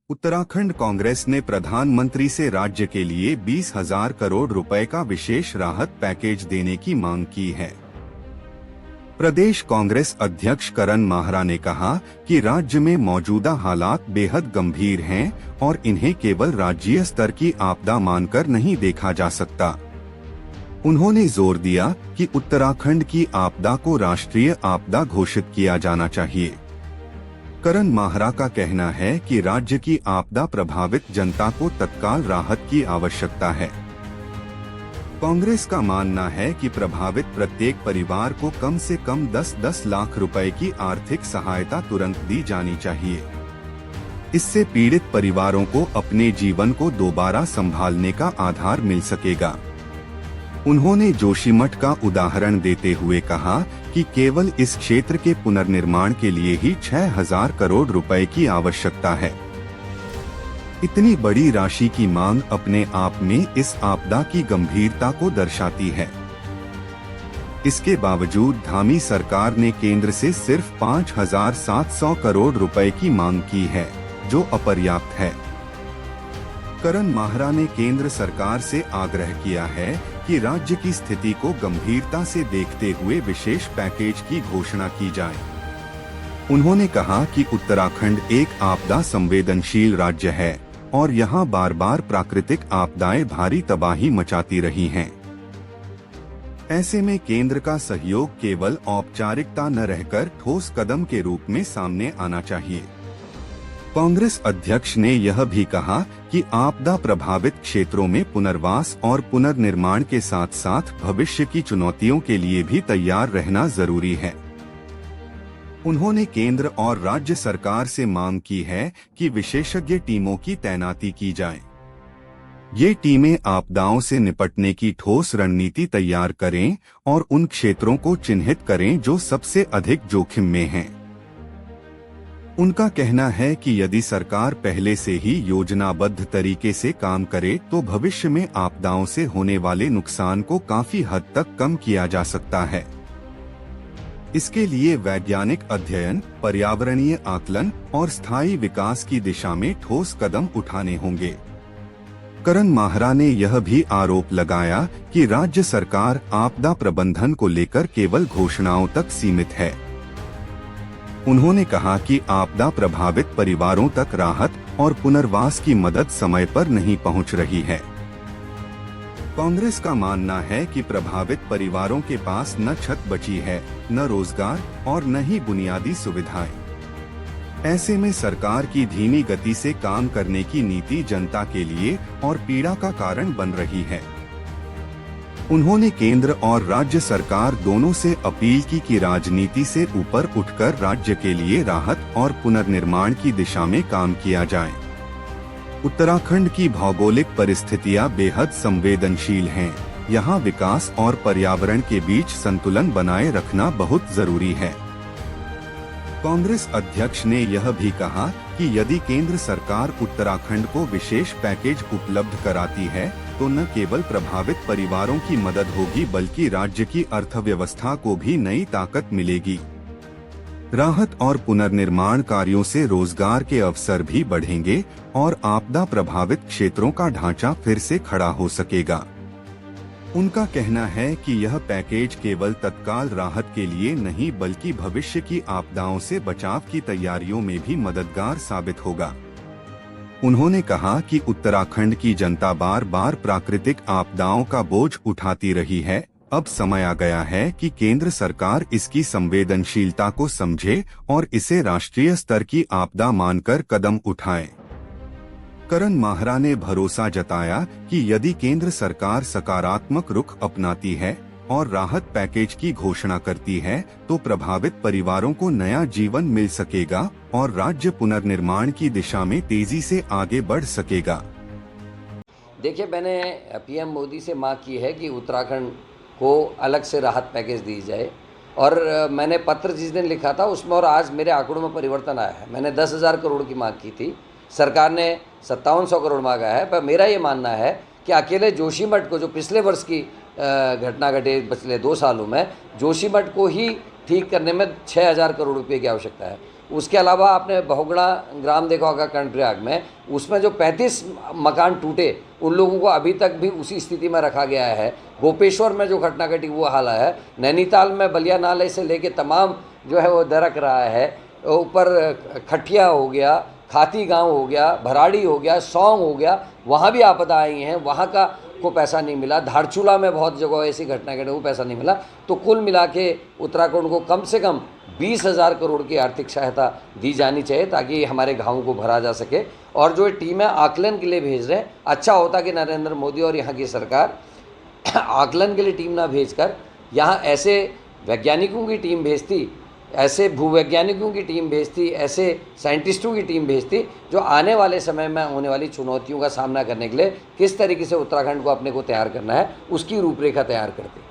उत्तराखंड कांग्रेस ने प्रधानमंत्री से राज्य के लिए 20,000 करोड़ रुपए का विशेष राहत पैकेज देने की मांग की है। प्रदेश कांग्रेस अध्यक्ष करण माहरा ने कहा कि राज्य में मौजूदा हालात बेहद गंभीर हैं और इन्हें केवल राज्य स्तर की आपदा मानकर नहीं देखा जा सकता। उन्होंने जोर दिया कि उत्तराखंड की आपदा को राष्ट्रीय आपदा घोषित किया जाना चाहिए। करण माहरा का कहना है कि राज्य की आपदा प्रभावित जनता को तत्काल राहत की आवश्यकता है। कांग्रेस का मानना है कि प्रभावित प्रत्येक परिवार को कम से कम 10-10 लाख रुपए की आर्थिक सहायता तुरंत दी जानी चाहिए। इससे पीड़ित परिवारों को अपने जीवन को दोबारा संभालने का आधार मिल सकेगा। उन्होंने जोशीमठ का उदाहरण देते हुए कहा कि केवल इस क्षेत्र के पुनर्निर्माण के लिए ही 6,000 करोड़ रुपए की आवश्यकता है। इतनी बड़ी राशि की मांग अपने आप में इस आपदा की गंभीरता को दर्शाती है। इसके बावजूद धामी सरकार ने केंद्र से सिर्फ 5,700 करोड़ रुपए की मांग की है, जो अपर्याप्त है। करण माहरा ने केंद्र सरकार से आग्रह किया है कि राज्य की स्थिति को गंभीरता से देखते हुए विशेष पैकेज की घोषणा की जाए। उन्होंने कहा कि उत्तराखंड एक आपदा संवेदनशील राज्य है और यहाँ बार बार प्राकृतिक आपदाएं भारी तबाही मचाती रही हैं। ऐसे में केंद्र का सहयोग केवल औपचारिकता न रहकर ठोस कदम के रूप में सामने आना चाहिए। कांग्रेस अध्यक्ष ने यह भी कहा कि आपदा प्रभावित क्षेत्रों में पुनर्वास और पुनर्निर्माण के साथ साथ भविष्य की चुनौतियों के लिए भी तैयार रहना जरूरी है। उन्होंने केंद्र और राज्य सरकार से मांग की है कि विशेषज्ञ टीमों की तैनाती की जाए। ये टीमें आपदाओं से निपटने की ठोस रणनीति तैयार करें और उन क्षेत्रों को चिन्हित करें जो सबसे अधिक जोखिम में हैं। उनका कहना है कि यदि सरकार पहले से ही योजनाबद्ध तरीके से काम करे तो भविष्य में आपदाओं से होने वाले नुकसान को काफी हद तक कम किया जा सकता है। इसके लिए वैज्ञानिक अध्ययन, पर्यावरणीय आकलन और स्थायी विकास की दिशा में ठोस कदम उठाने होंगे। करण माहरा ने यह भी आरोप लगाया कि राज्य सरकार आपदा प्रबंधन को लेकर केवल घोषणाओं तक सीमित है। उन्होंने कहा कि आपदा प्रभावित परिवारों तक राहत और पुनर्वास की मदद समय पर नहीं पहुंच रही है। कांग्रेस का मानना है कि प्रभावित परिवारों के पास न छत बची है, न रोजगार और न ही बुनियादी सुविधाएं। ऐसे में सरकार की धीमी गति से काम करने की नीति जनता के लिए और पीड़ा का कारण बन रही है। उन्होंने केंद्र और राज्य सरकार दोनों से अपील की कि राजनीति से ऊपर उठकर राज्य के लिए राहत और पुनर्निर्माण की दिशा में काम किया जाए। उत्तराखंड की भौगोलिक परिस्थितियां बेहद संवेदनशील हैं। यहाँ विकास और पर्यावरण के बीच संतुलन बनाए रखना बहुत जरूरी है। कांग्रेस अध्यक्ष ने यह भी कहा कि यदि केंद्र सरकार उत्तराखंड को विशेष पैकेज उपलब्ध कराती है तो न केवल प्रभावित परिवारों की मदद होगी बल्कि राज्य की अर्थव्यवस्था को भी नई ताकत मिलेगी। राहत और पुनर्निर्माण कार्यों से रोजगार के अवसर भी बढ़ेंगे और आपदा प्रभावित क्षेत्रों का ढांचा फिर से खड़ा हो सकेगा। उनका कहना है कि यह पैकेज केवल तत्काल राहत के लिए नहीं बल्कि भविष्य की आपदाओं से बचाव की तैयारियों में भी मददगार साबित होगा। उन्होंने कहा कि उत्तराखंड की जनता बार बार प्राकृतिक आपदाओं का बोझ उठाती रही है। अब समय आ गया है कि केंद्र सरकार इसकी संवेदनशीलता को समझे और इसे राष्ट्रीय स्तर की आपदा मानकर कदम उठाए। करण माहरा ने भरोसा जताया कि यदि केंद्र सरकार सकारात्मक रुख अपनाती है और राहत पैकेज की घोषणा करती है तो प्रभावित परिवारों को नया जीवन मिल सकेगा और राज्य पुनर्निर्माण की दिशा में तेजी से आगे बढ़ सकेगा। देखिए, मैंने पीएम मोदी से मांग की है कि उत्तराखंड को अलग से राहत पैकेज दी जाए और मैंने पत्र जिस दिन लिखा था उसमें और आज मेरे आंकड़ों में परिवर्तन आया है। मैंने 10,000 करोड़ की मांग की थी, सरकार ने 5700 करोड़ मांगा है। पर मेरा ये मानना है कि अकेले जोशीमठ को, जो पिछले वर्ष की घटना घटी पिछले 2 सालों में, जोशीमठ को ही ठीक करने में 6,000 करोड़ रुपए की आवश्यकता है। उसके अलावा आपने बहुगुणा ग्राम देखा होगा कर्णप्रयाग में, उसमें जो 35 मकान टूटे उन लोगों को अभी तक भी उसी स्थिति में रखा गया है। गोपेश्वर में जो घटना घटी वो हाल है। नैनीताल में बलिया नाले से लेके तमाम जो है वो दरक रहा है। ऊपर खटिया हो गया, खाती गांव हो गया, भराड़ी हो गया, सौंग हो गया, वहाँ भी आपदा आई हैं, वहाँ का को पैसा नहीं मिला। धारचूला में बहुत जगह ऐसी घटना घटी वो पैसा नहीं मिला। तो कुल मिला के उत्तराखंड को कम से कम 20,000 करोड़ की आर्थिक सहायता दी जानी चाहिए ताकि हमारे गाँवों को भरा जा सके। और जो टीमें आकलन के लिए भेज रहे हैं, अच्छा होता कि नरेंद्र मोदी और यहाँ की सरकार आकलन के लिए टीम ना भेजकर यहाँ ऐसे वैज्ञानिकों की टीम भेजती, ऐसे भूवैज्ञानिकों की टीम भेजती, ऐसे साइंटिस्टों की टीम भेजती जो आने वाले समय में होने वाली चुनौतियों का सामना करने के लिए किस तरीके से उत्तराखंड को अपने को तैयार करना है उसकी रूपरेखा तैयार करती।